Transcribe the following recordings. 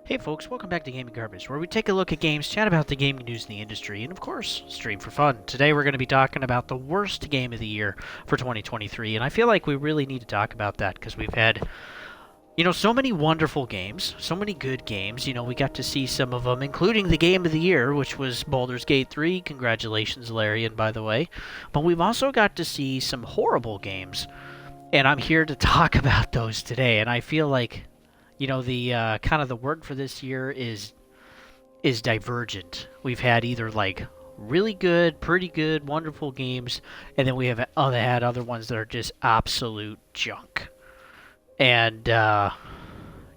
Hey folks, welcome back to Gaming Garbage, where we take a look at games, chat about the gaming news in the industry, and of course, stream for fun. Today we're going to be talking about the worst game of the year for 2023, and I feel like we really need to talk about that because we've had, so many wonderful games, so many good games. We got to see some of them, including the game of the year, which was Baldur's Gate 3. Congratulations, Larian, by the way. But we've also got to see some horrible games, and I'm here to talk about those today, and I feel like the kind of the word for this year is divergent. We've had either like really good, pretty good, wonderful games, and then we have had other ones that are just absolute junk. And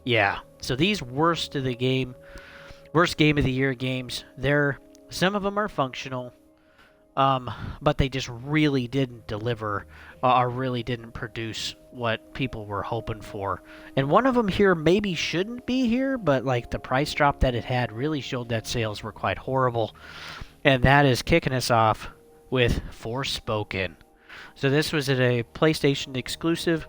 yeah, so these worst game of the year games, some of them are functional, but they just really didn't deliver or really didn't produce what people were hoping for. And one of them here maybe shouldn't be here, but like the price drop that it had really showed that sales were quite horrible. And that is kicking us off with Forspoken. So this was a PlayStation exclusive.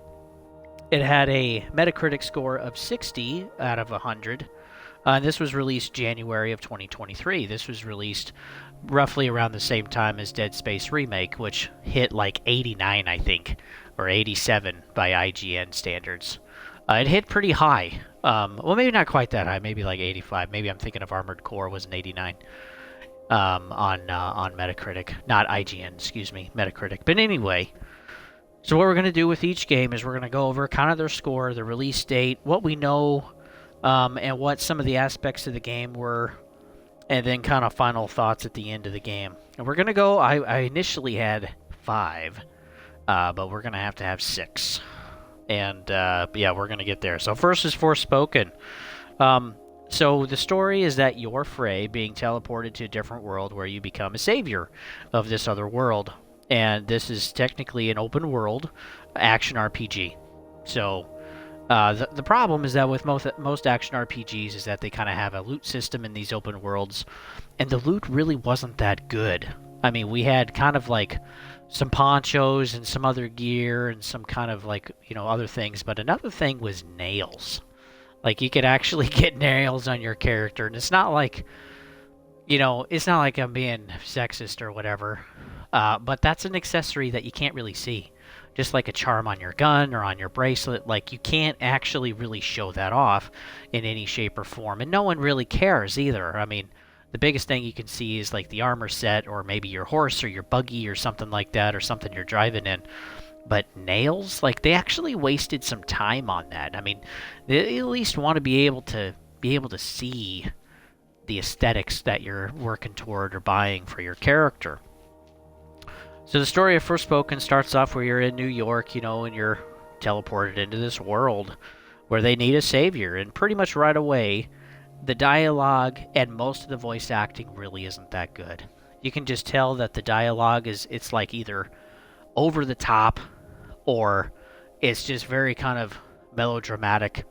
It had a Metacritic score of 60 out of 100. And this was released January of 2023. This was released roughly around the same time as Dead Space Remake, which hit like 89, I think, or 87 by IGN standards. It hit pretty high. Well, maybe not quite that high. Maybe like 85. Maybe I'm thinking of Armored Core was an 89 on Metacritic, not IGN. Excuse me, Metacritic. But anyway, so what we're gonna do with each game is we're gonna go over kind of their score, the release date, what we know, and what some of the aspects of the game were, and then kind of final thoughts at the end of the game. And we're going to go, I initially had 5, but we're going to have 6. And yeah, we're going to get there. So first is Forspoken. So the story is that you're Frey being teleported to a different world where you become a savior of this other world. And this is technically an open world action RPG. So the problem is that with most action RPGs is that they kind of have a loot system in these open worlds, and the loot really wasn't that good. I mean, we had kind of like some ponchos and some other gear and some kind of like, other things, but another thing was nails. Like, you could actually get nails on your character, and it's not like, it's not like I'm being sexist or whatever, but that's an accessory that you can't really see. Just like a charm on your gun or on your bracelet, like you can't actually really show that off in any shape or form, and no one really cares either. I mean, the biggest thing you can see is like the armor set, or maybe your horse or your buggy or something like that, or something you're driving in. But nails, like they actually wasted some time on that. I mean, they at least want to be able to see the aesthetics that you're working toward or buying for your character. So the story of Forspoken starts off where you're in New York, and you're teleported into this world where they need a savior. And pretty much right away, the dialogue and most of the voice acting really isn't that good. You can just tell that the dialogue it's like either over the top or it's just very kind of melodramatic.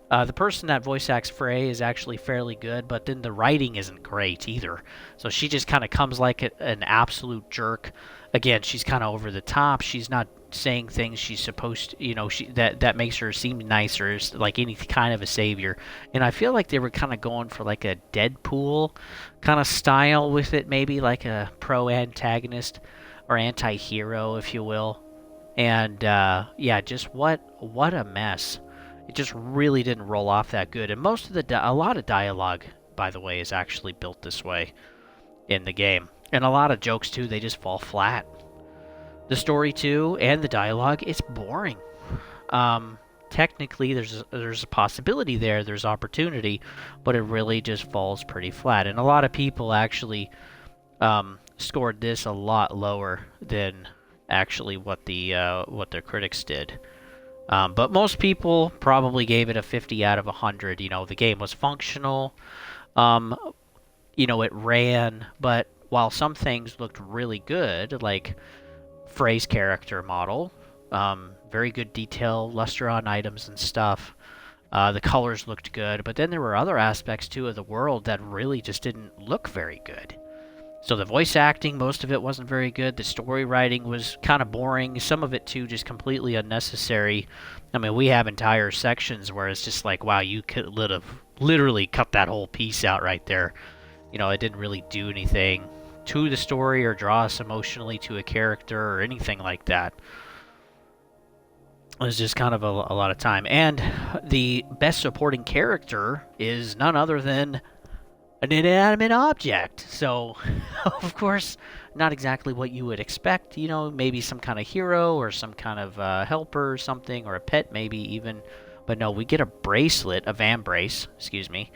The person that voice acts Frey is actually fairly good, but then the writing isn't great either. So she just kind of comes like an absolute jerk. Again, she's kind of over the top. She's not saying things she's supposed to, that makes her seem nicer, like any kind of a savior. And I feel like they were kind of going for like a Deadpool kind of style with it, maybe like a pro-antagonist or anti-hero, if you will. And yeah, just what a mess. It just really didn't roll off that good. And a lot of dialogue, by the way, is actually built this way in the game. And a lot of jokes, too, they just fall flat. The story, too, and the dialogue, it's boring. Technically, there's a possibility there, there's opportunity, but it really just falls pretty flat. And a lot of people actually scored this a lot lower than actually what the critics did. But most people probably gave it a 50 out of 100. The game was functional. It ran, but while some things looked really good, like Frey's character model, very good detail, luster on items and stuff, the colors looked good, but then there were other aspects, too, of the world that really just didn't look very good. So the voice acting, most of it wasn't very good. The story writing was kind of boring. Some of it too, just completely unnecessary. I mean, we have entire sections where it's just like, wow, you could literally cut that whole piece out right there. It didn't really do anything to the story or draw us emotionally to a character or anything like that. It was just kind of a lot of time. And the best supporting character is none other than an inanimate object. So, of course, not exactly what you would expect. Maybe some kind of hero or some kind of helper or something, or a pet maybe even. But no, we get a bracelet, a Van Brace, excuse me,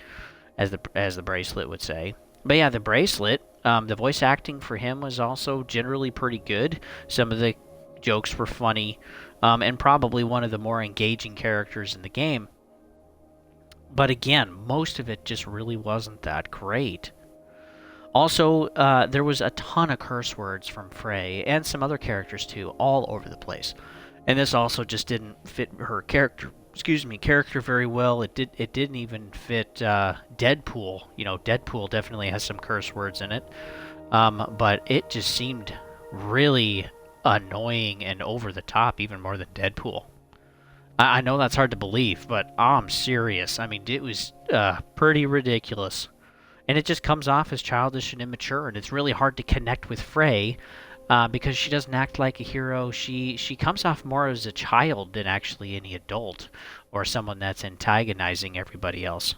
as the bracelet would say. But yeah, the bracelet, the voice acting for him was also generally pretty good. Some of the jokes were funny, and probably one of the more engaging characters in the game. But again, most of it just really wasn't that great. Also, there was a ton of curse words from Frey and some other characters too, all over the place. And this also just didn't fit her character very well. It didn't even fit Deadpool. Deadpool definitely has some curse words in it. But it just seemed really annoying and over the top, even more than Deadpool. I know that's hard to believe, but I'm serious. I mean, it was pretty ridiculous. And it just comes off as childish and immature, and it's really hard to connect with Frey because she doesn't act like a hero. She comes off more as a child than actually any adult or someone that's antagonizing everybody else.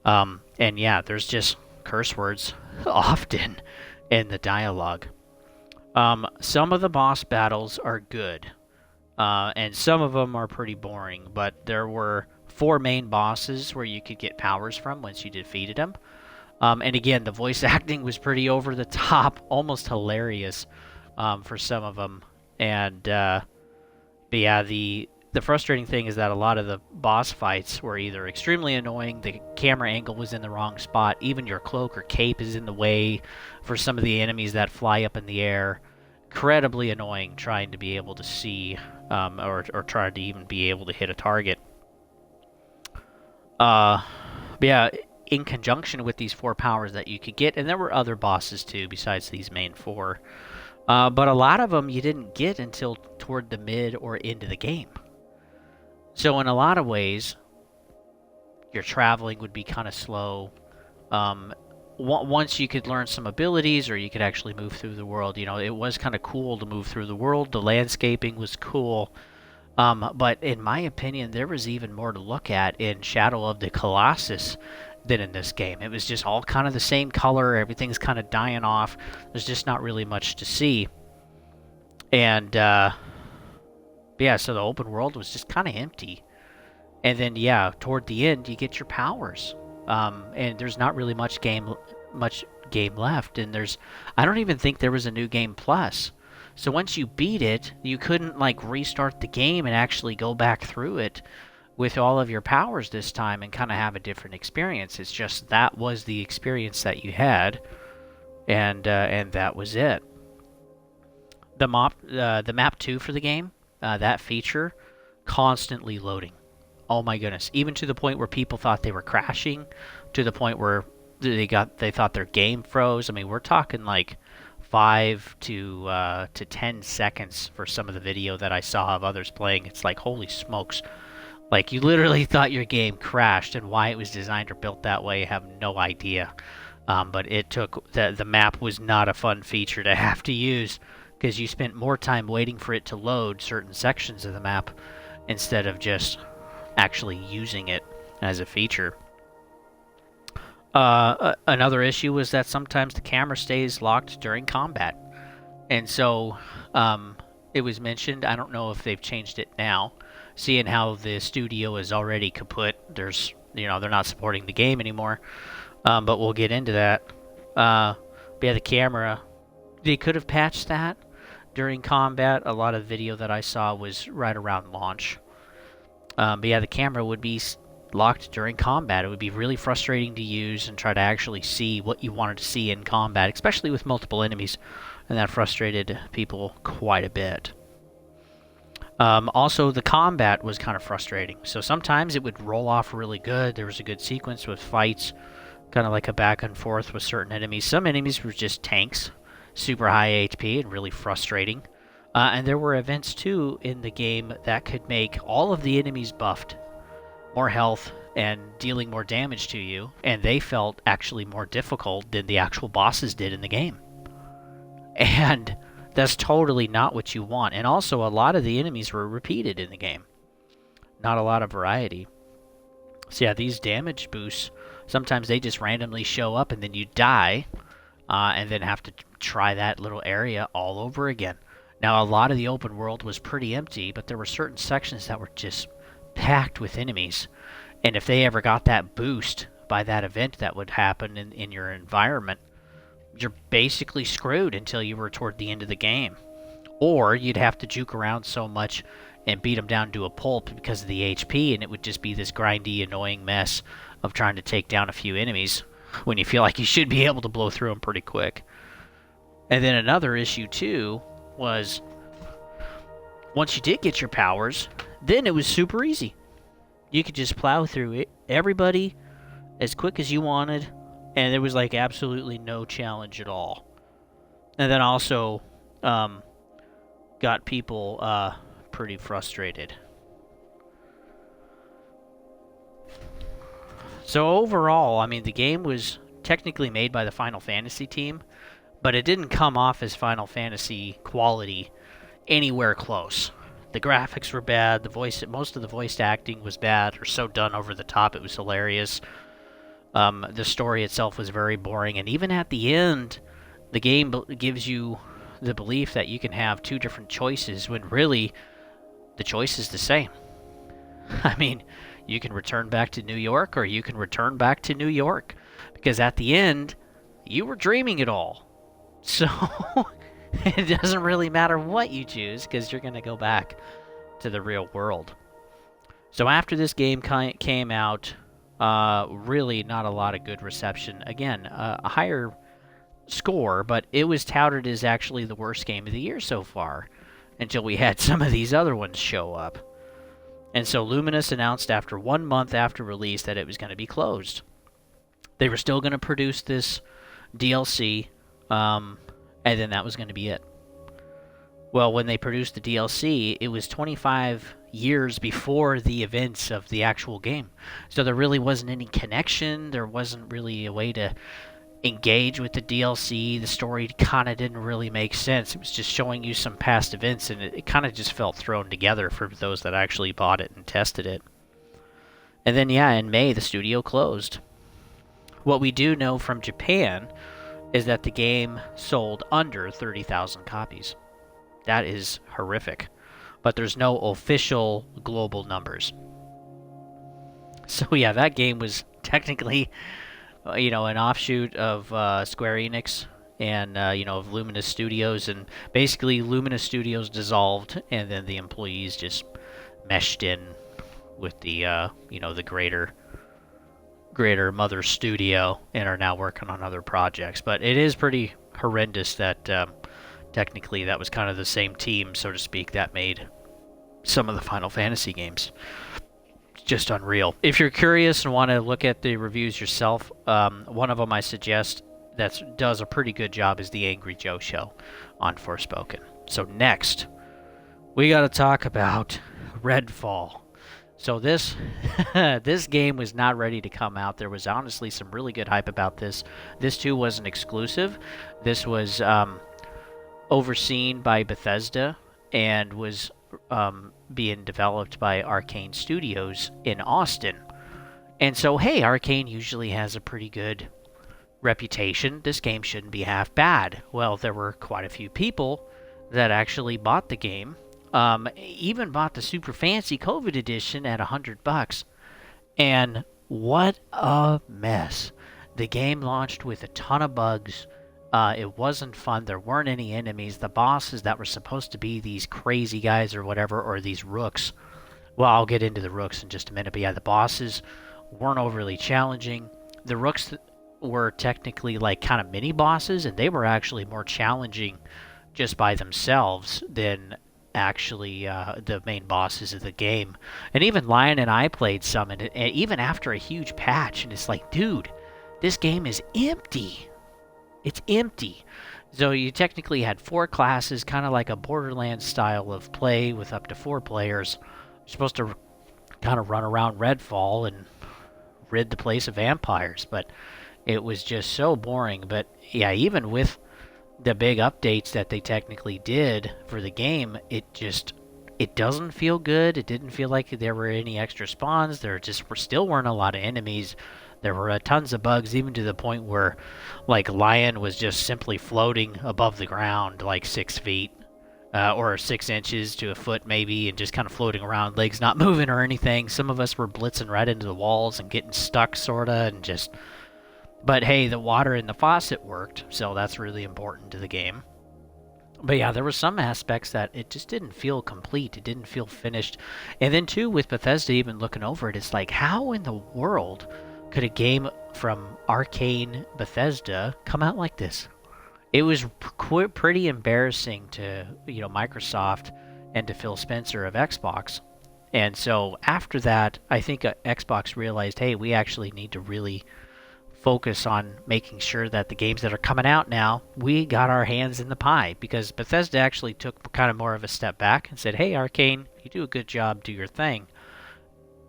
And yeah, there's just curse words often in the dialogue. Some of the boss battles are good. And some of them are pretty boring, but there were 4 main bosses where you could get powers from once you defeated them. And again, the voice acting was pretty over the top, almost hilarious for some of them. And but yeah, the frustrating thing is that a lot of the boss fights were either extremely annoying, the camera angle was in the wrong spot, even your cloak or cape is in the way for some of the enemies that fly up in the air. Incredibly annoying trying to be able to see or try to even be able to hit a target. But yeah, in conjunction with these 4 powers that you could get, and there were other bosses too besides these main 4, but a lot of them you didn't get until toward the mid or end of the game. So in a lot of ways, your traveling would be kind of slow. Once you could learn some abilities or you could actually move through the world, it was kind of cool to move through the world. The landscaping was cool. But in my opinion, there was even more to look at in Shadow of the Colossus than in this game. It was just all kind of the same color. Everything's kind of dying off. There's just not really much to see. And, yeah, so the open world was just kind of empty. And then, yeah, toward the end, you get your powers. And there's not really much game left, and I don't even think there was a new game plus. So once you beat it, you couldn't like restart the game and actually go back through it with all of your powers this time and kind of have a different experience. It's just that was the experience that you had, and that was it. The map 2 for the game, that feature, constantly loading. Oh my goodness! Even to the point where people thought they were crashing, to the point where they thought their game froze. I mean, we're talking like 5 to 10 seconds for some of the video that I saw of others playing. It's like, holy smokes! Like you literally thought your game crashed, and why it was designed or built that way, I have no idea. But it took the map was not a fun feature to have to use because you spent more time waiting for it to load certain sections of the map instead of just actually using it as a feature. Another issue was that sometimes the camera stays locked during combat. And so it was mentioned, I don't know if they've changed it now, seeing how the studio is already kaput. They're not supporting the game anymore. But we'll get into that. But yeah, the camera, they could have patched that during combat. A lot of video that I saw was right around launch. But yeah, the camera would be locked during combat. It would be really frustrating to use and try to actually see what you wanted to see in combat, especially with multiple enemies, and that frustrated people quite a bit. Also, the combat was kind of frustrating. So sometimes it would roll off really good. There was a good sequence with fights, kind of like a back and forth with certain enemies. Some enemies were just tanks, super high HP, and really frustrating. And there were events too in the game that could make all of the enemies buffed, more health, and dealing more damage to you, and they felt actually more difficult than the actual bosses did in the game. And that's totally not what you want. And also, a lot of the enemies were repeated in the game. Not a lot of variety. So yeah, these damage boosts, sometimes they just randomly show up and then you die, and then have to try that little area all over again. Now, a lot of the open world was pretty empty, but there were certain sections that were just packed with enemies. And if they ever got that boost by that event that would happen in your environment, you're basically screwed until you were toward the end of the game. Or you'd have to juke around so much and beat them down to a pulp because of the HP, and it would just be this grindy, annoying mess of trying to take down a few enemies when you feel like you should be able to blow through them pretty quick. And then another issue, too, was once you did get your powers, then it was super easy. You could just plow through it, everybody as quick as you wanted, and there was like absolutely no challenge at all. And then also got people pretty frustrated. So overall, I mean, the game was technically made by the Final Fantasy team, but it didn't come off as Final Fantasy quality anywhere close. The graphics were bad, most of the voice acting was bad, or so done over the top it was hilarious. The story itself was very boring, and even at the end, the game gives you the belief that you can have two different choices, when really, the choice is the same. I mean, you can return back to New York, or you can return back to New York, because at the end, you were dreaming it all. So, it doesn't really matter what you choose, because you're going to go back to the real world. So after this game came out, really not a lot of good reception. Again, a higher score, but it was touted as actually the worst game of the year so far, until we had some of these other ones show up. And so Luminous announced after 1 month after release that it was going to be closed. They were still going to produce this DLC, and then that was going to be it. Well, when they produced the DLC, it was 25 years before the events of the actual game. So there really wasn't any connection. There wasn't really a way to engage with the DLC. The story kind of didn't really make sense. It was just showing you some past events, and it kind of just felt thrown together for those that actually bought it and tested it. And then, yeah, in May, the studio closed. What we do know from Japan is that the game sold under 30,000 copies. That is horrific. But there's no official global numbers. So yeah, that game was technically, an offshoot of Square Enix and, of Luminous Studios. And basically, Luminous Studios dissolved, and then the employees just meshed in with the, the greater mother studio, and are now working on other projects. But it is pretty horrendous that technically that was kind of the same team, so to speak, that made some of the Final Fantasy games. Just unreal. If you're curious and want to look at the reviews yourself, one of them I suggest that does a pretty good job is the Angry Joe Show on Forspoken. So next, we got to talk about Redfall. So this this game was not ready to come out. There was honestly some really good hype about this. This too wasn't exclusive. This was overseen by Bethesda and was being developed by Arcane Studios in Austin. And so, hey, Arcane usually has a pretty good reputation. This game shouldn't be half bad. Well, there were quite a few people that actually bought the game. Even bought the super fancy COVID edition at $100. And what a mess. The game launched with a ton of bugs. It wasn't fun. There weren't any enemies. The bosses that were supposed to be these crazy guys or whatever, or these rooks. Well, I'll get into the rooks in just a minute. But yeah, the bosses weren't overly challenging. The rooks were technically like kind of mini bosses, and they were actually more challenging just by themselves than actually the main bosses of the game. And even Lion and I played some, and even after a huge patch, and it's like, dude, This game is empty. It's empty. So you technically had 4 classes, kind of like a Borderlands style of play with up to 4 players. You're supposed to kind of run around Redfall and rid the place of vampires, but it was just so boring. But yeah, even with the big updates that they technically did for the game, it doesn't feel good. It didn't feel like there were any extra spawns. There just still weren't a lot of enemies. There were tons of bugs, even to the point where, like, Lion was just simply floating above the ground, like 6 feet, or 6 inches to a foot maybe, and just kind of floating around, legs not moving or anything. Some of us were blitzing right into the walls and getting stuck, sorta, and just... But hey, the water in the faucet worked, so that's really important to the game. But yeah, there were some aspects that it just didn't feel complete. It didn't feel finished. And then, too, with Bethesda even looking over it, it's like, how in the world could a game from Arcane Bethesda come out like this? It was pretty embarrassing to, Microsoft and to Phil Spencer of Xbox. And so after that, I think Xbox realized, hey, we actually need to really focus on making sure that the games that are coming out now, we got our hands in the pie. Because Bethesda actually took kind of more of a step back and said, hey, Arcane, you do a good job, do your thing.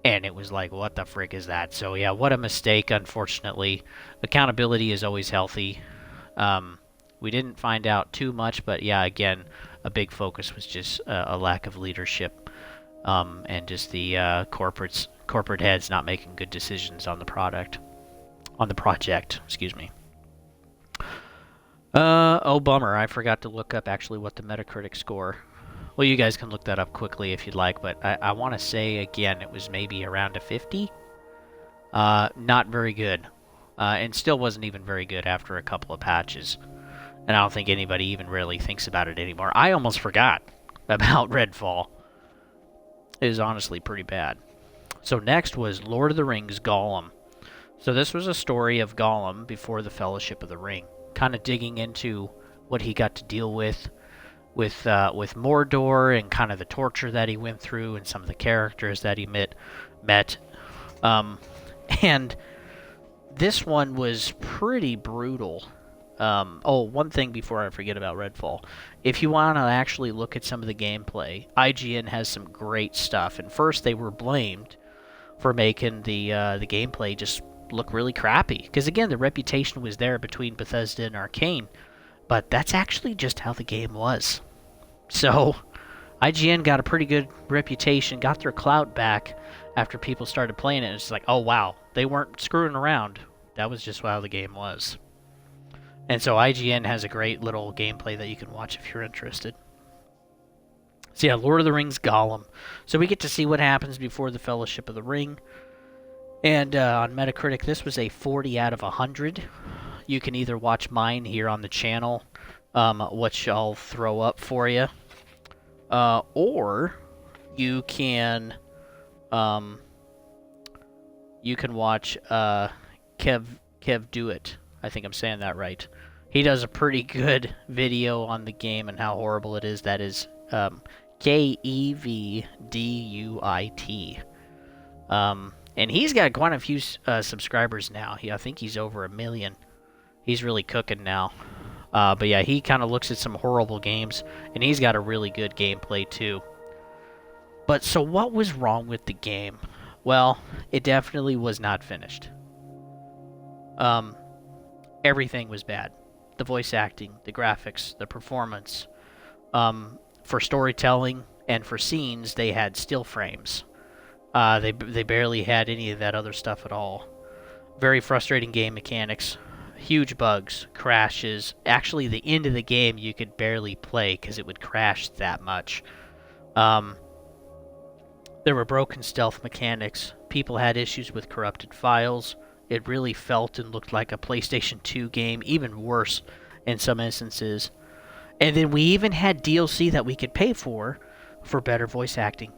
And it was like, what the frick is that? So yeah, what a mistake, unfortunately. Accountability is always healthy. We didn't find out too much, but yeah, again, a big focus was just a lack of leadership, and just the corporate heads not making good decisions on the project, excuse me. Oh, bummer, I forgot to look up actually what the Metacritic score. Well, you guys can look that up quickly if you'd like, but I want to say, again, it was maybe around a 50. Not very good. And still wasn't even very good after a couple of patches. And I don't think anybody even really thinks about it anymore. I almost forgot about Redfall. It was honestly pretty bad. So next was Lord of the Rings Gollum. So this was a story of Gollum before the Fellowship of the Ring. Kind of digging into what he got to deal with Mordor, and kind of the torture that he went through, and some of the characters that he met. And this one was pretty brutal. One thing before I forget about Redfall. If you want to actually look at some of the gameplay, IGN has some great stuff. And first they were blamed for making the gameplay just look really crappy. Because again, the reputation was there between Bethesda and Arcane. But that's actually just how the game was. So, IGN got a pretty good reputation, got their clout back after people started playing it. It's like, oh wow, they weren't screwing around. That was just how the game was. And so IGN has a great little gameplay that you can watch if you're interested. So yeah, Lord of the Rings Gollum. So we get to see what happens before the Fellowship of the Ring. And on Metacritic, this was a 40 out of 100. You can either watch mine here on the channel, which I'll throw up for you, or you can watch Kev Do It. I think I'm saying that right. He does a pretty good video on the game and how horrible it is. That is KEVDUIT. And he's got quite a few subscribers now. I think he's over 1 million. He's really cooking now. But yeah, he kind of looks at some horrible games, and he's got a really good gameplay too. But so what was wrong with the game? Well, it definitely was not finished. Everything was bad. The voice acting, the graphics, the performance. For storytelling and for scenes, they had still frames. They barely had any of that other stuff at all. Very frustrating game mechanics. Huge bugs, crashes. Actually, the end of the game you could barely play because it would crash that much. There were broken stealth mechanics. People had issues with corrupted files. It really felt and looked like a PlayStation 2 game, even worse in some instances. And then we even had DLC that we could pay for better voice acting.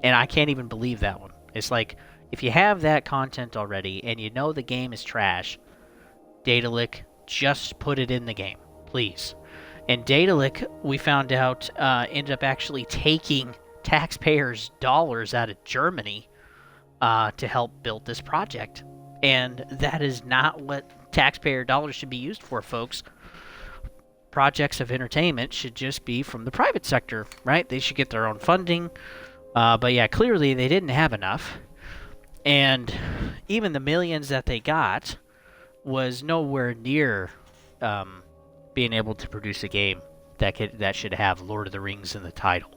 And I can't even believe that one. It's like, if you have that content already and you know the game is trash, Daedalic, just put it in the game, please. And Daedalic, we found out, ended up actually taking taxpayers' dollars out of Germany to help build this project. And that is not what taxpayer dollars should be used for, folks. Projects of entertainment should just be from the private sector, right? They should get their own funding. But yeah, clearly they didn't have enough. And even the millions that they got was nowhere near being able to produce a game that should have Lord of the Rings in the title.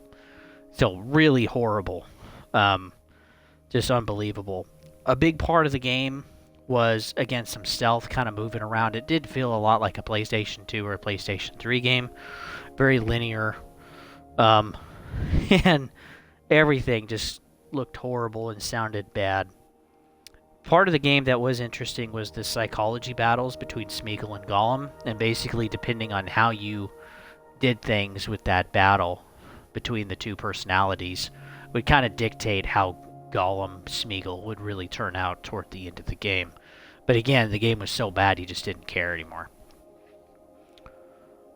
So really horrible. Just unbelievable. A big part of the game was, again, some stealth, kind of moving around. It did feel a lot like a PlayStation 2 or a PlayStation 3 game. Very linear. And everything just looked horrible and sounded bad. Part of the game that was interesting was the psychology battles between Smeagol and Gollum, and basically depending on how you did things with that battle between the two personalities would kind of dictate how Gollum Smeagol would really turn out toward the end of the game. But again, the game was so bad you just didn't care anymore.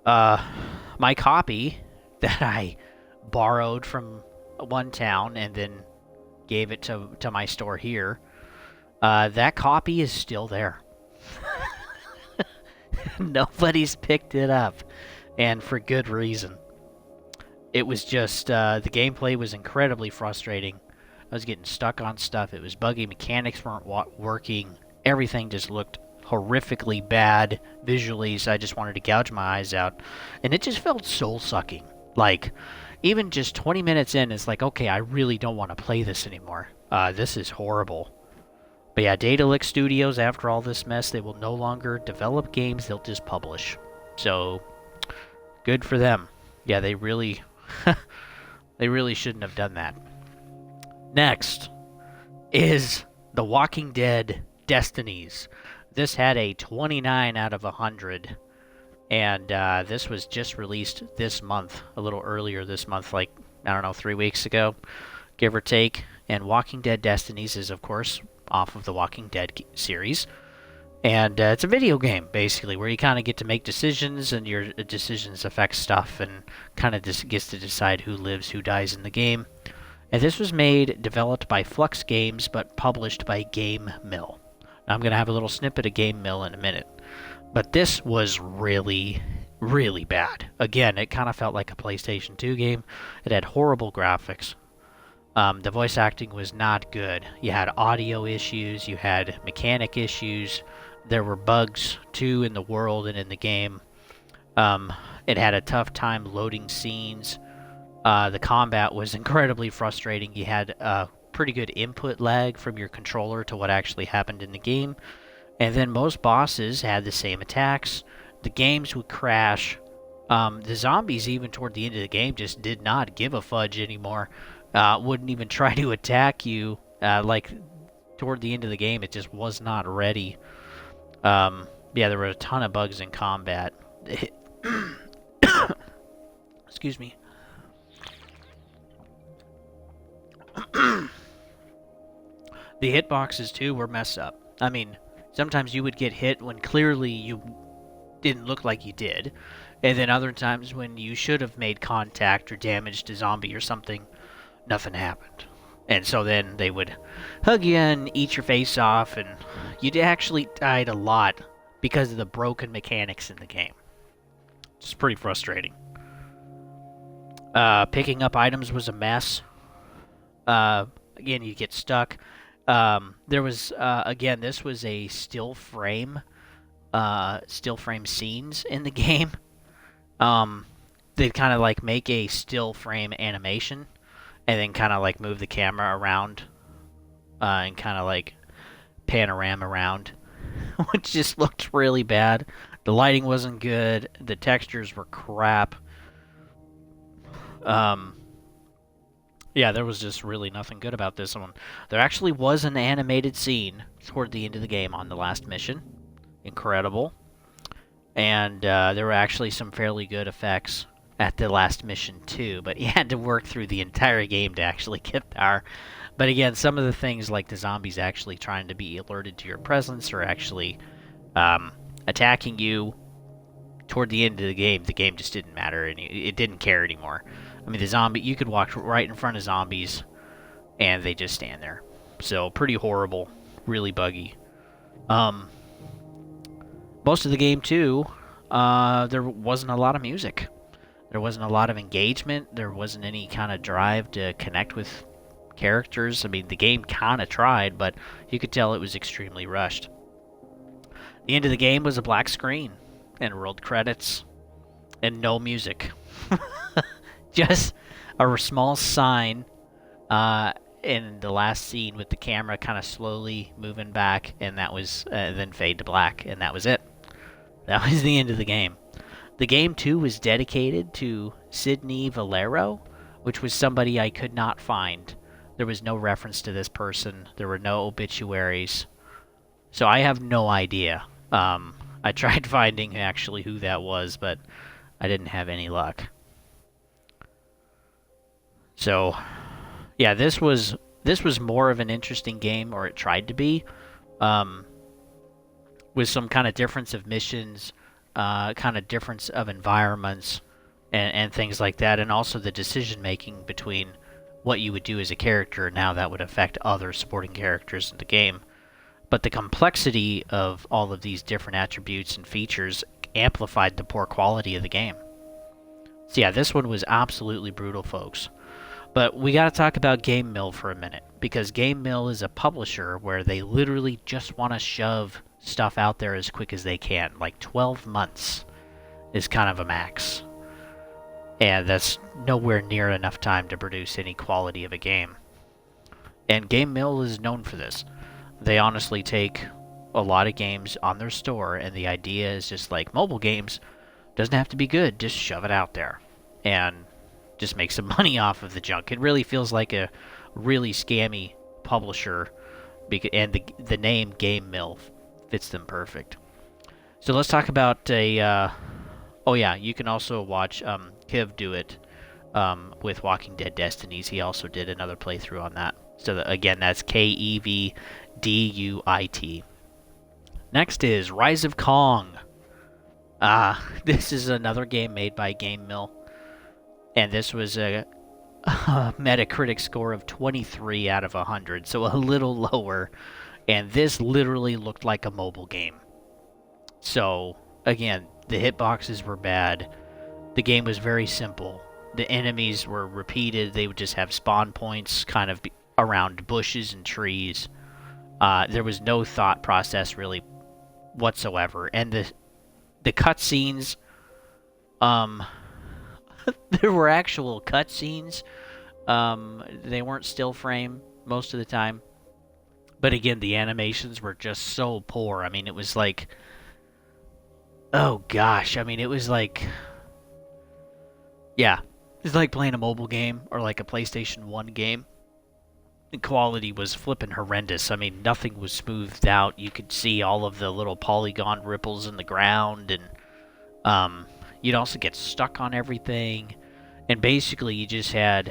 My copy that I borrowed from one town and then gave it to my store here, that copy is still there. Nobody's picked it up, and for good reason. It was just, the gameplay was incredibly frustrating. I was getting stuck on stuff. It was buggy. Mechanics weren't working. Everything just looked horrifically bad visually, so I just wanted to gouge my eyes out. And it just felt soul-sucking. Like, even just 20 minutes in, it's like, okay, I really don't want to play this anymore. This is horrible. But yeah, Daedalic Studios, after all this mess, they will no longer develop games, they'll just publish. So, good for them. Yeah, they really... they really shouldn't have done that. Next is The Walking Dead Destinies. This had a 29 out of 100. And this was just released this month, a little earlier this month, like, I don't know, 3 weeks ago, give or take. And Walking Dead Destinies is, of course, off of the Walking Dead series. And it's a video game, basically, where you kind of get to make decisions, and your decisions affect stuff, and kind of just gets to decide who lives, who dies in the game. And this was developed by Flux Games, but published by Game Mill. Now, I'm going to have a little snippet of Game Mill in a minute. But this was really, really bad. Again, it kind of felt like a PlayStation 2 game. It had horrible graphics. The voice acting was not good. You had audio issues, you had mechanic issues. There were bugs, too, in the world and in the game. It had a tough time loading scenes. The combat was incredibly frustrating. You had pretty good input lag from your controller to what actually happened in the game. And then most bosses had the same attacks. The games would crash. The zombies, even toward the end of the game, just did not give a fudge anymore. Wouldn't even try to attack you. Like, toward the end of the game, it just was not ready. Yeah, there were a ton of bugs in combat. Excuse me. The hitboxes, too, were messed up. I mean, sometimes you would get hit when clearly you didn't look like you did. And then other times when you should have made contact or damaged a zombie or something, nothing happened. And so then they would hug you and eat your face off, and you actually died a lot because of the broken mechanics in the game. It's pretty frustrating. Picking up items was a mess. Again, you get stuck. There was, again, this was a still frame scenes in the game. They kind of like make a still frame animation and then kind of like move the camera around, and kind of like panorama around, which just looked really bad. The lighting wasn't good. The textures were crap. Yeah, there was just really nothing good about this one. There actually was an animated scene toward the end of the game on the last mission. Incredible. And there were actually some fairly good effects at the last mission too, but you had to work through the entire game to actually get there. But again, some of the things like the zombies actually trying to be alerted to your presence or actually attacking you toward the end of the game just didn't matter. It didn't care anymore. I mean, you could walk right in front of zombies and they just stand there. So pretty horrible, really buggy. Um, Most of the game too, there wasn't a lot of music. There wasn't a lot of engagement. There wasn't any kind of drive to connect with characters. I mean, the game kind of tried, but you could tell it was extremely rushed. The end of the game was a black screen and rolled credits and no music. Just a small sign in the last scene with the camera kind of slowly moving back, and that was then fade to black, and that was it. That was the end of the game. The game, too, was dedicated to Sidney Valero, which was somebody I could not find. There was no reference to this person. There were no obituaries. So I have no idea. I tried finding actually who that was, but I didn't have any luck. So, yeah, this was more of an interesting game, or it tried to be, with some kind of difference of missions, kind of difference of environments, and things like that, and also the decision making between what you would do as a character and how that would affect other supporting characters in the game. But the complexity of all of these different attributes and features amplified the poor quality of the game. So yeah, this one was absolutely brutal, folks. But we got to talk about Game Mill for a minute, because Game Mill is a publisher where they literally just want to shove stuff out there as quick as they can. Like 12 months is kind of a max. And that's nowhere near enough time to produce any quality of a game. And Game Mill is known for this. They honestly take a lot of games on their store, and the idea is just like mobile games, doesn't have to be good, just shove it out there. And just make some money off of the junk. It really feels like a really scammy publisher, and the name Game Mill fits them perfect. So let's talk about a... oh yeah, you can also watch Kiv do it with Walking Dead Destinies. He also did another playthrough on that. So again, that's KEVDUIT. Next is Rise of Kong. This is another game made by Game Mill. And this was a Metacritic score of 23 out of 100, so a little lower. And this literally looked like a mobile game. So, again, the hitboxes were bad. The game was very simple. The enemies were repeated. They would just have spawn points kind of around bushes and trees. There was no thought process really whatsoever. And the cutscenes... there were actual cutscenes. They weren't still frame most of the time. But again, the animations were just so poor. I mean, it was like... oh gosh, I mean, it was like... yeah, it's like playing a mobile game or like a PlayStation 1 game. The quality was flippin' horrendous. I mean, nothing was smoothed out. You could see all of the little polygon ripples in the ground, and you'd also get stuck on everything. And basically, you just had,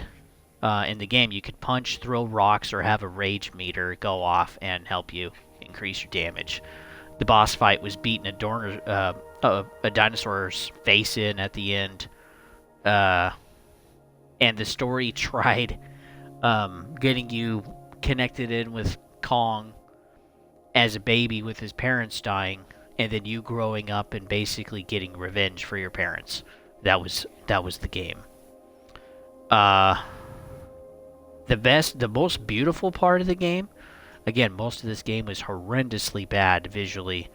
in the game, you could punch, throw rocks, or have a rage meter go off and help you increase your damage. The boss fight was beating a dinosaur's face in at the end. And the story tried getting you connected in with Kong as a baby with his parents dying, and then you growing up and basically getting revenge for your parents. That was the game. The most beautiful part of the game, again, most of this game was horrendously bad visually,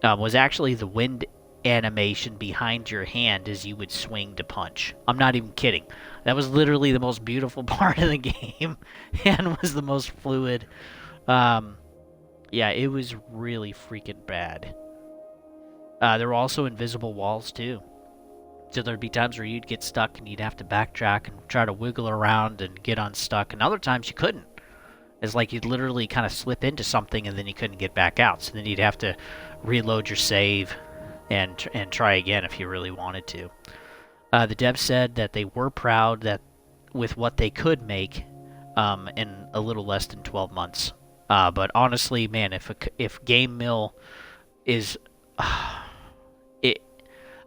was actually the wind animation behind your hand as you would swing to punch. I'm not even kidding. That was literally the most beautiful part of the game and was the most fluid. Yeah, it was really freaking bad. There were also invisible walls too. So there'd be times where you'd get stuck and you'd have to backtrack and try to wiggle around and get unstuck, and other times you couldn't. It's like you'd literally kind of slip into something and then you couldn't get back out. So then you'd have to reload your save and try again if you really wanted to. The devs said that they were proud that with what they could make in a little less than 12 months. But honestly, man, if Game Mill is...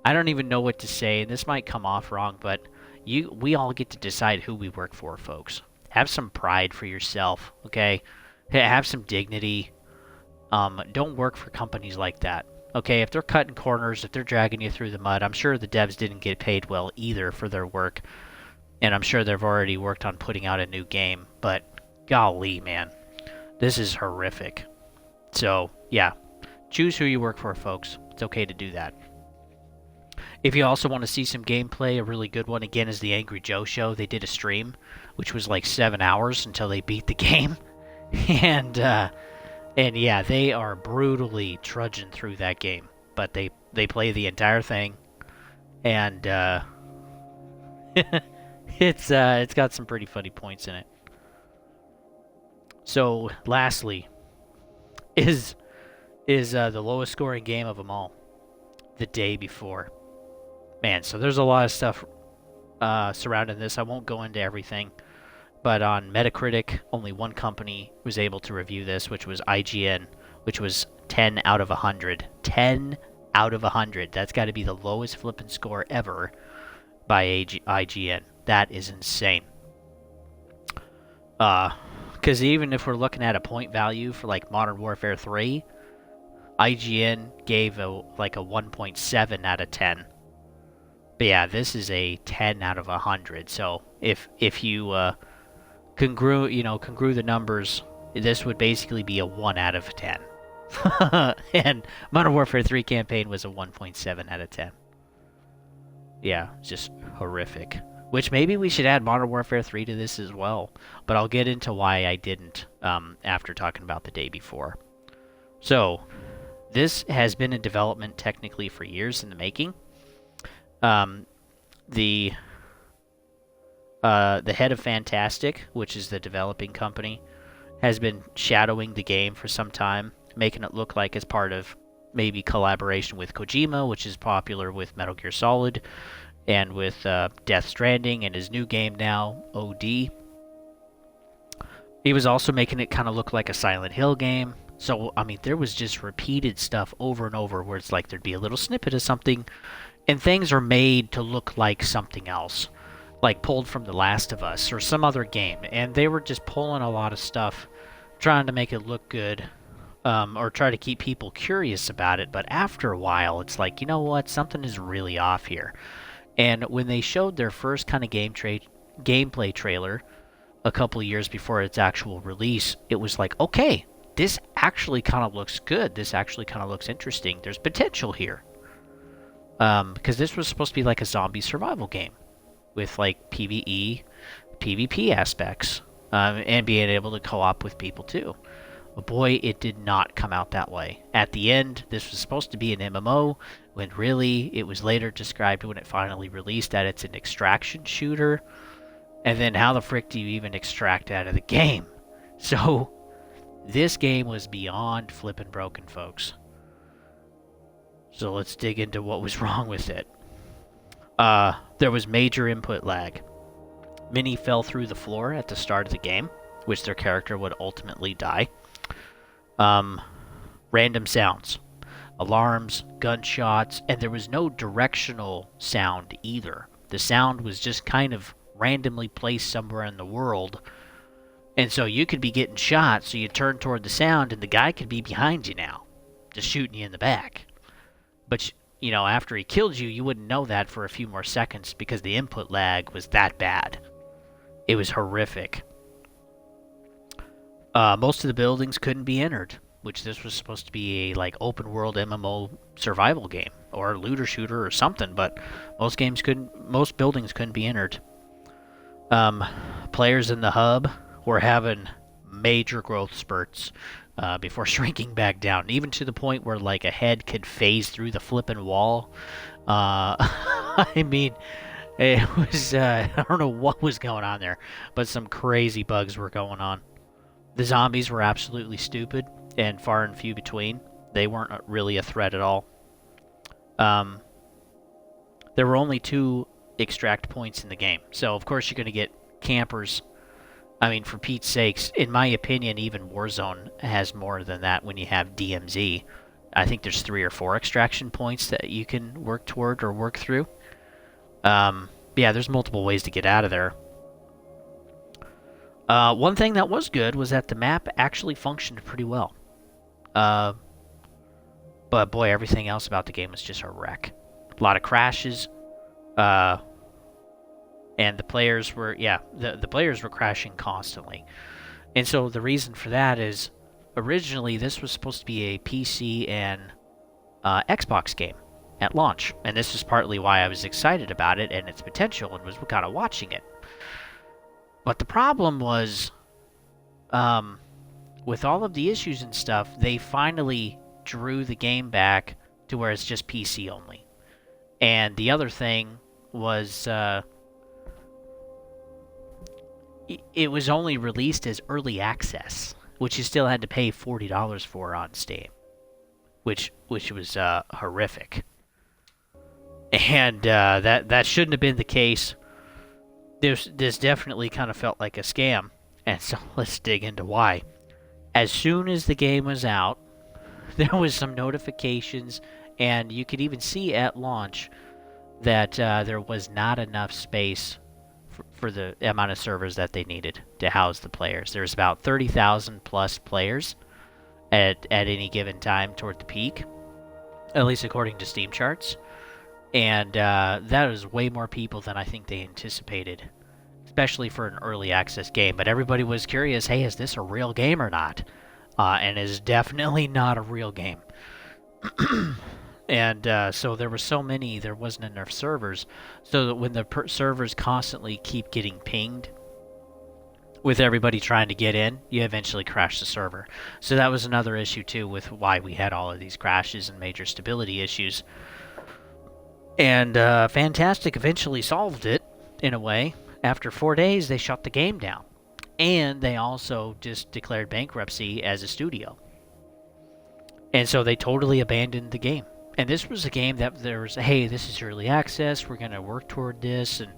I don't even know what to say, and this might come off wrong, but we all get to decide who we work for, folks. Have some pride for yourself, okay? Have some dignity. Don't work for companies like that. Okay, if they're cutting corners, if they're dragging you through the mud, I'm sure the devs didn't get paid well either for their work, and I'm sure they've already worked on putting out a new game, but golly, man, this is horrific. So, yeah, choose who you work for, folks. It's okay to do that. If you also want to see some gameplay, a really good one, again, is the Angry Joe Show. They did a stream, which was like 7 hours until they beat the game. And yeah, they are brutally trudging through that game. But they play the entire thing. And it's got some pretty funny points in it. So, lastly, is the lowest scoring game of them all. The Day Before. Man, so there's a lot of stuff surrounding this. I won't go into everything. But on Metacritic, only one company was able to review this, which was IGN, which was 10 out of 100. 10 out of 100. That's got to be the lowest flipping score ever by IGN. That is insane. Because even if we're looking at a point value for like Modern Warfare 3, IGN gave a 1.7 out of 10. But yeah, this is a 10 out of 100. So if you congrue the numbers, this would basically be a 1 out of 10. And Modern Warfare 3 campaign was a 1.7 out of 10. Yeah, just horrific. Which maybe we should add Modern Warfare 3 to this as well. But I'll get into why I didn't after talking about The Day Before. So, this has been in development technically for years in the making. The head of Fantastic, which is the developing company, has been shadowing the game for some time, making it look like it's part of maybe collaboration with Kojima, which is popular with Metal Gear Solid, and with Death Stranding and his new game now, OD. He was also making it kind of look like a Silent Hill game. So, I mean, there was just repeated stuff over and over where it's like there'd be a little snippet of something, and things are made to look like something else, like pulled from The Last of Us or some other game. And they were just pulling a lot of stuff, trying to make it look good, or try to keep people curious about it. But after a while, it's like, you know what? Something is really off here. And when they showed their first kind of gameplay trailer a couple of years before its actual release, it was like, okay, this actually kind of looks good. This actually kind of looks interesting. There's potential here. Because this was supposed to be like a zombie survival game with like PvE, PvP aspects, and being able to co-op with people too. But boy, it did not come out that way. At the end, this was supposed to be an MMO, when really it was later described when it finally released that it's an extraction shooter. And then how the frick do you even extract out of the game? So, this game was beyond flippin' broken, folks. So let's dig into what was wrong with it. There was major input lag. Minnie fell through the floor at the start of the game, which their character would ultimately die. Random sounds. Alarms, gunshots, and there was no directional sound either. The sound was just kind of randomly placed somewhere in the world. And so you could be getting shot, so you turn toward the sound, and the guy could be behind you now, just shooting you in the back. But, you know, after he killed you, you wouldn't know that for a few more seconds because the input lag was that bad. It was horrific. Most of the buildings couldn't be entered, which this was supposed to be a like open world MMO survival game or looter shooter or something, but most buildings couldn't be entered. Players in the hub were having major growth spurts before shrinking back down, even to the point where like a head could phase through the flipping wall. I mean, it was I don't know what was going on there, but some crazy bugs were going on. The zombies were absolutely stupid and far and few between. They weren't really a threat at all. There were only 2 extract points in the game, so of course you're going to get campers. I mean, for Pete's sakes, in my opinion, even Warzone has more than that when you have DMZ. I think there's 3 or 4 extraction points that you can work toward or work through. Yeah, there's multiple ways to get out of there. One thing that was good was that the map actually functioned pretty well. Uh, but boy, everything else about the game was just a wreck. A lot of crashes. Uh, and the players were, the players were crashing constantly. And so the reason for that is originally this was supposed to be a PC and Xbox game at launch. And this is partly why I was excited about it and its potential and was kind of watching it. But the problem was, with all of the issues and stuff, they finally drew the game back to where it's just PC only. And the other thing was, it was only released as early access, which you still had to pay $40 for on Steam, which was horrific. And that shouldn't have been the case. This definitely kind of felt like a scam, and so let's dig into why. As soon as the game was out, there was some notifications, and you could even see at launch that there was not enough space for the amount of servers that they needed to house the players. There's about 30,000 plus players at any given time toward the peak, at least according to Steam charts. And that is way more people than I think they anticipated, especially for an early access game. But everybody was curious, hey, is this a real game or not? And it is definitely not a real game. And so there were so many, there wasn't enough servers. So that when the servers constantly keep getting pinged with everybody trying to get in, you eventually crash the server. So that was another issue too with why we had all of these crashes and major stability issues. And Fantastic eventually solved it, in a way. After 4 days, they shut the game down. And they also just declared bankruptcy as a studio. And so they totally abandoned the game. And this was a game that there was, hey, this is early access, we're going to work toward this. And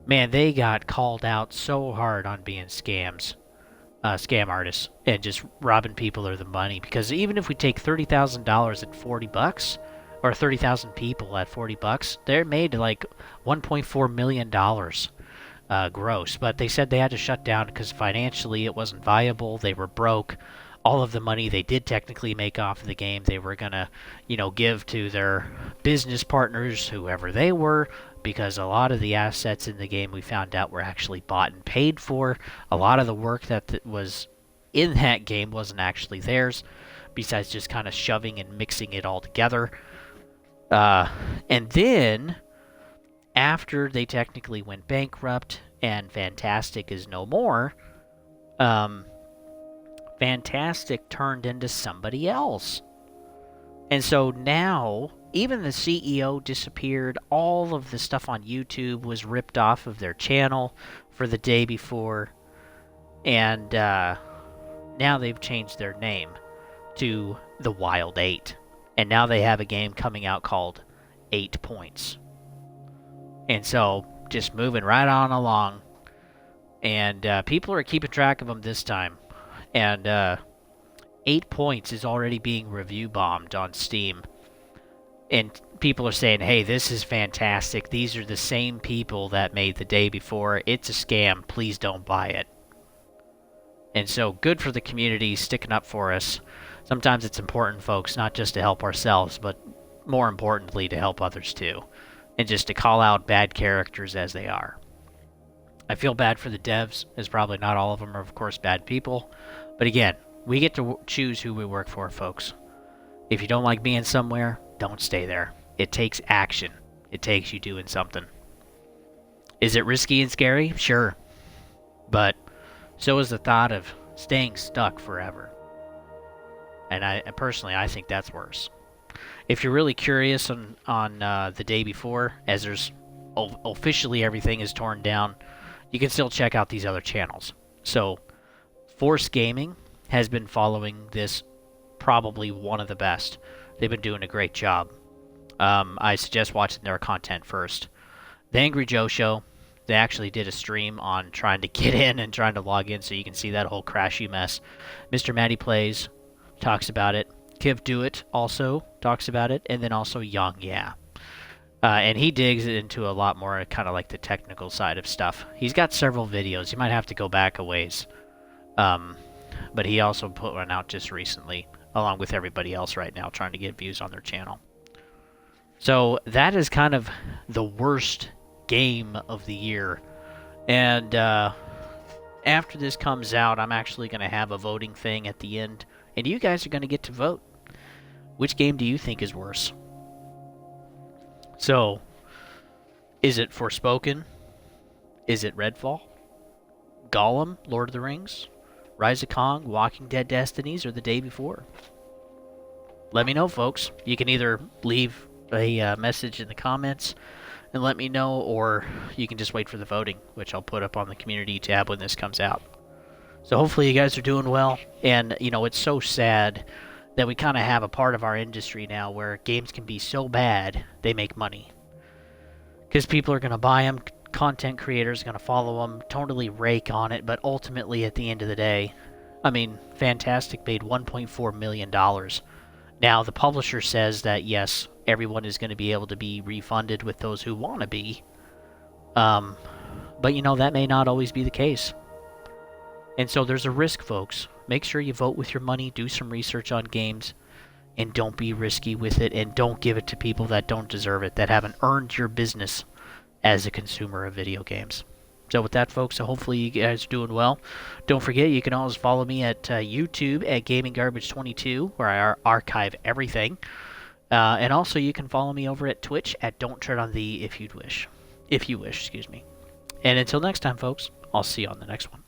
man, they got called out so hard on being scam artists, and just robbing people of the money. Because even if we take $30,000 at $40, or 30,000 people at $40, they're made like $1.4 million gross. But they said they had to shut down because financially it wasn't viable. They were broke. All of the money they did technically make off of the game, they were going to, give to their business partners, whoever they were, because a lot of the assets in the game we found out were actually bought and paid for. A lot of the work that was in that game wasn't actually theirs, besides just kind of shoving and mixing it all together. And then, after they technically went bankrupt and Fantastic is no more, Fantastic turned into somebody else. And so now, even the CEO disappeared. All of the stuff on YouTube was ripped off of their channel for the day before. And now they've changed their name to The Wild 8. And now they have a game coming out called 8 Points. And so, just moving right on along. And people are keeping track of them this time. And 8 Points is already being review bombed on Steam. And people are saying, hey, this is fantastic. These are the same people that made the day before. It's a scam. Please don't buy it. And so, good for the community sticking up for us. Sometimes it's important, folks, not just to help ourselves, but more importantly, to help others too. And just to call out bad characters as they are. I feel bad for the devs, as probably not all of them are, of course, bad people. But again, we get to choose who we work for, folks. If you don't like being somewhere, don't stay there. It takes action. It takes you doing something. Is it risky and scary? Sure. But so is the thought of staying stuck forever. And I think that's worse. If you're really curious on the day before, as there's officially everything is torn down, you can still check out these other channels. So, Force Gaming has been following this, probably one of the best. They've been doing a great job. I suggest watching their content first. The Angry Joe Show, they actually did a stream on trying to get in and trying to log in, so you can see that whole crashy mess. Mr. Matty Plays talks about it. Kiv Do It also talks about it, and then also Young Yeah. And he digs into a lot more kind of like the technical side of stuff. He's got several videos. You might have to go back a ways. But he also put one out just recently along with everybody else right now trying to get views on their channel. So that is kind of the worst game of the year. And after this comes out, I'm actually going to have a voting thing at the end, and you guys are going to get to vote. Which game do you think is worse? So, is it Forspoken? Is it Redfall? Gollum, Lord of the Rings? Rise of Kong, Walking Dead Destinies, or The Day Before? Let me know, folks. You can either leave a message in the comments and let me know, or you can just wait for the voting, which I'll put up on the community tab when this comes out. So hopefully you guys are doing well, and you know, it's so sad that we kind of have a part of our industry now where games can be so bad they make money. Because people are going to buy them, content creators are going to follow them, totally rake on it, but ultimately at the end of the day, I mean, Fantastic made $1.4 million. Now, the publisher says that, yes, everyone is going to be able to be refunded with those who want to be. But, you know, that may not always be the case. And so there's a risk, folks. Make sure you vote with your money, do some research on games, and don't be risky with it, and don't give it to people that don't deserve it, that haven't earned your business as a consumer of video games. So with that, folks, so hopefully you guys are doing well. Don't forget, you can always follow me at YouTube at GamingGarbage22, where I archive everything. And also, you can follow me over at Twitch at Don't Tread on Thee if you wish. Excuse me. And until next time, folks, I'll see you on the next one.